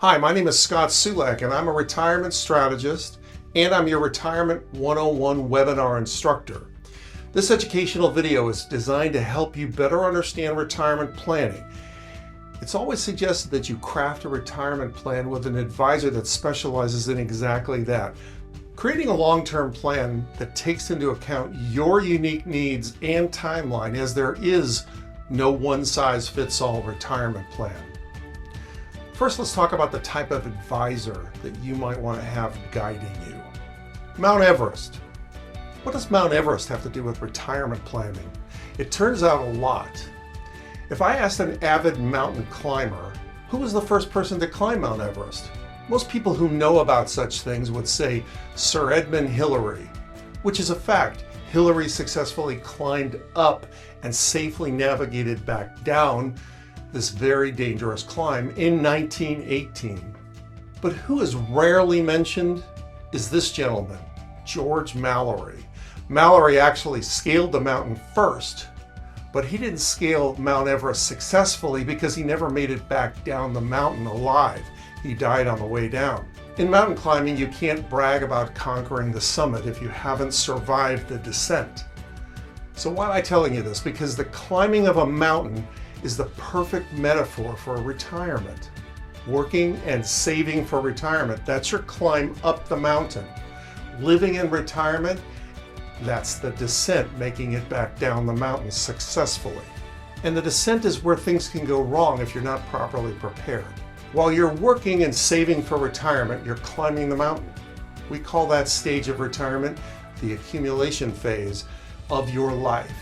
Hi, my name is Scott Sulak and I'm a retirement strategist and I'm your Retirement 101 webinar instructor. This educational video is designed to help you better understand retirement planning. It's always suggested that you craft a retirement plan with an advisor that specializes in exactly that. Creating a long-term plan that takes into account your unique needs and timeline, as there is no one-size-fits-all retirement plan. First, let's talk about the type of advisor that you might want to have guiding you. Mount Everest. What does Mount Everest have to do with retirement planning? It turns out a lot. If I asked an avid mountain climber, who was the first person to climb Mount Everest? Most people who know about such things would say Sir Edmund Hillary, which is a fact. Hillary successfully climbed up and safely navigated back down this very dangerous climb in 1918. But who is rarely mentioned is this gentleman, George Mallory. Mallory actually scaled the mountain first, but he didn't scale Mount Everest successfully because he never made it back down the mountain alive. He died on the way down. In mountain climbing, you can't brag about conquering the summit if you haven't survived the descent. So why am I telling you this? Because the climbing of a mountain is the perfect metaphor for retirement. Working and saving for retirement, that's your climb up the mountain. Living in retirement, that's the descent, making it back down the mountain successfully. And the descent is where things can go wrong if you're not properly prepared. While you're working and saving for retirement, you're climbing the mountain. We call that stage of retirement the accumulation phase of your life.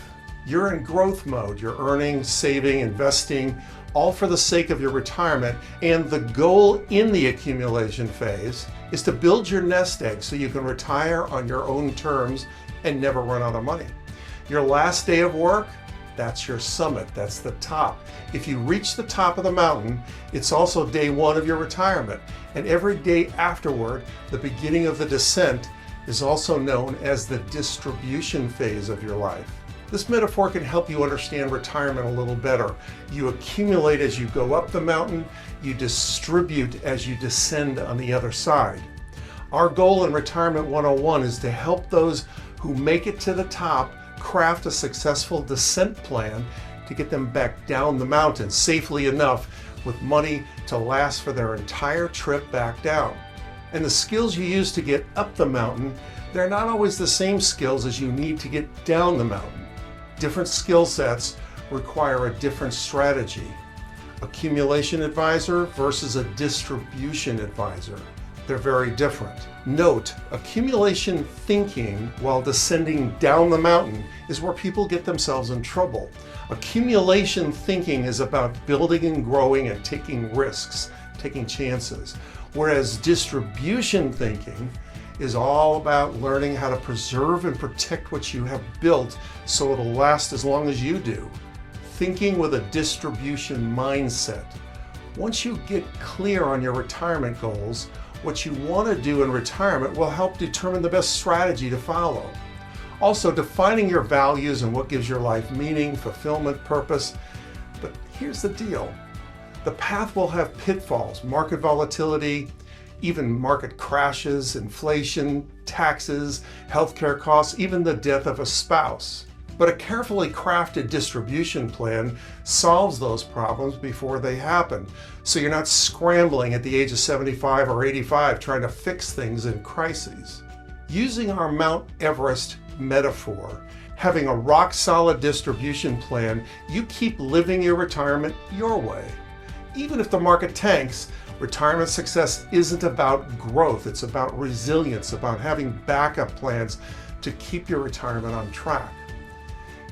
You're in growth mode. You're earning, saving, investing, all for the sake of your retirement. And the goal in the accumulation phase is to build your nest egg so you can retire on your own terms and never run out of money. Your last day of work, that's your summit, that's the top. If you reach the top of the mountain, it's also day one of your retirement. And every day afterward, the beginning of the descent, is also known as the distribution phase of your life. This metaphor can help you understand retirement a little better. You accumulate as you go up the mountain, you distribute as you descend on the other side. Our goal in Retirement 101 is to help those who make it to the top craft a successful descent plan to get them back down the mountain safely enough with money to last for their entire trip back down. And the skills you use to get up the mountain, they're not always the same skills as you need to get down the mountain. Different skill sets require a different strategy. Accumulation advisor versus a distribution advisor. They're very different. Note, accumulation thinking while descending down the mountain is where people get themselves in trouble. Accumulation thinking is about building and growing and taking risks, taking chances. Whereas distribution thinking is all about learning how to preserve and protect what you have built so it'll last as long as you do. Thinking with a distribution mindset. Once you get clear on your retirement goals, what you want to do in retirement will help determine the best strategy to follow. Also, defining your values and what gives your life meaning, fulfillment, purpose. But here's the deal. The path will have pitfalls, market volatility, even market crashes, inflation, taxes, healthcare costs, even the death of a spouse. But a carefully crafted distribution plan solves those problems before they happen. So you're not scrambling at the age of 75 or 85 trying to fix things in crises. Using our Mount Everest metaphor, having a rock-solid distribution plan, you keep living your retirement your way. Even if the market tanks, retirement success isn't about growth, it's about resilience, about having backup plans to keep your retirement on track.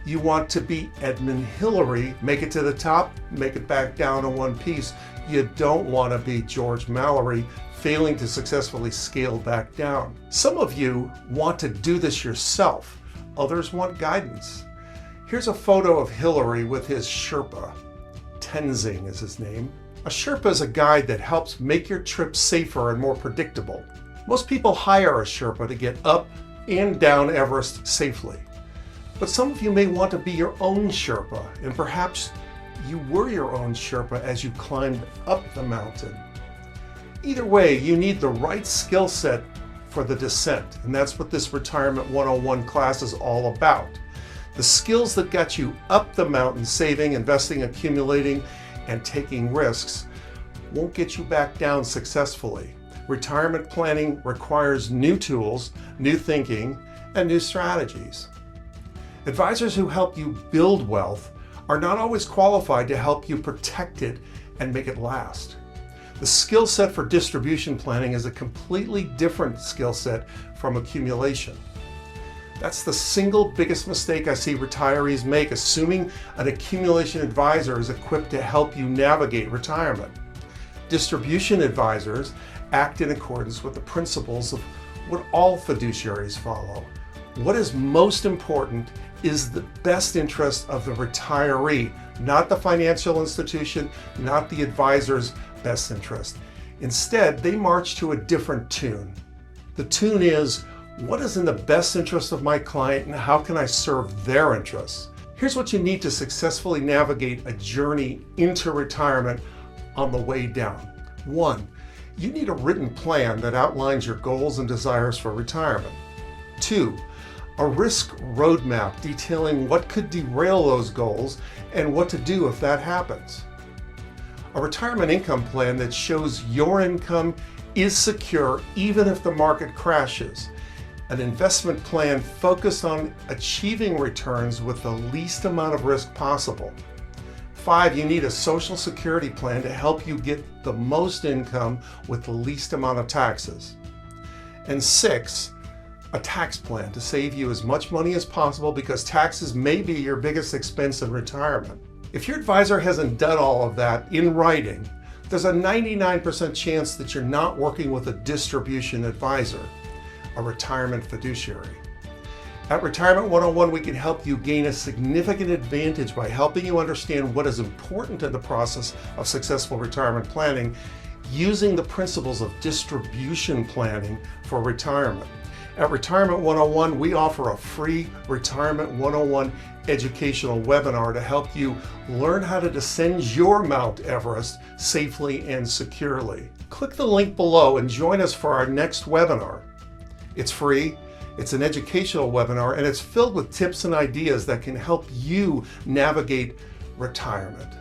You want to be Edmund Hillary, make it to the top, make it back down in one piece. You don't want to be George Mallory, failing to successfully scale back down. Some of you want to do this yourself. Others want guidance. Here's a photo of Hillary with his Sherpa. Tenzing is his name. A Sherpa is a guide that helps make your trip safer and more predictable. Most people hire a Sherpa to get up and down Everest safely. But some of you may want to be your own Sherpa, and perhaps you were your own Sherpa as you climbed up the mountain. Either way, you need the right skill set for the descent, and that's what this Retirement 101 class is all about. The skills that got you up the mountain saving, investing, accumulating, and taking risks won't get you back down successfully. Retirement planning requires new tools, new thinking, and new strategies. Advisors who help you build wealth are not always qualified to help you protect it and make it last. The skill set for distribution planning is a completely different skill set from accumulation. That's the single biggest mistake I see retirees make, assuming an accumulation advisor is equipped to help you navigate retirement. Distribution advisors act in accordance with the principles of what all fiduciaries follow. What is most important is the best interest of the retiree, not the financial institution, not the advisor's best interest. Instead, they march to a different tune. The tune is, what is in the best interest of my client and how can I serve their interests? Here's what you need to successfully navigate a journey into retirement on the way down. 1, you need a written plan that outlines your goals and desires for retirement. 2, a risk roadmap detailing what could derail those goals and what to do if that happens. A retirement income plan that shows your income is secure even if the market crashes. An investment plan focused on achieving returns with the least amount of risk possible. 5, you need a Social Security plan to help you get the most income with the least amount of taxes. And 6, a tax plan to save you as much money as possible because taxes may be your biggest expense in retirement. If your advisor hasn't done all of that in writing, there's a 99% chance that you're not working with a distribution advisor, a retirement fiduciary. At Retirement 101, we can help you gain a significant advantage by helping you understand what is important in the process of successful retirement planning using the principles of distribution planning for retirement. At Retirement 101, we offer a free Retirement 101 educational webinar to help you learn how to descend your Mount Everest safely and securely. Click the link below and join us for our next webinar. It's free, it's an educational webinar, and it's filled with tips and ideas that can help you navigate retirement.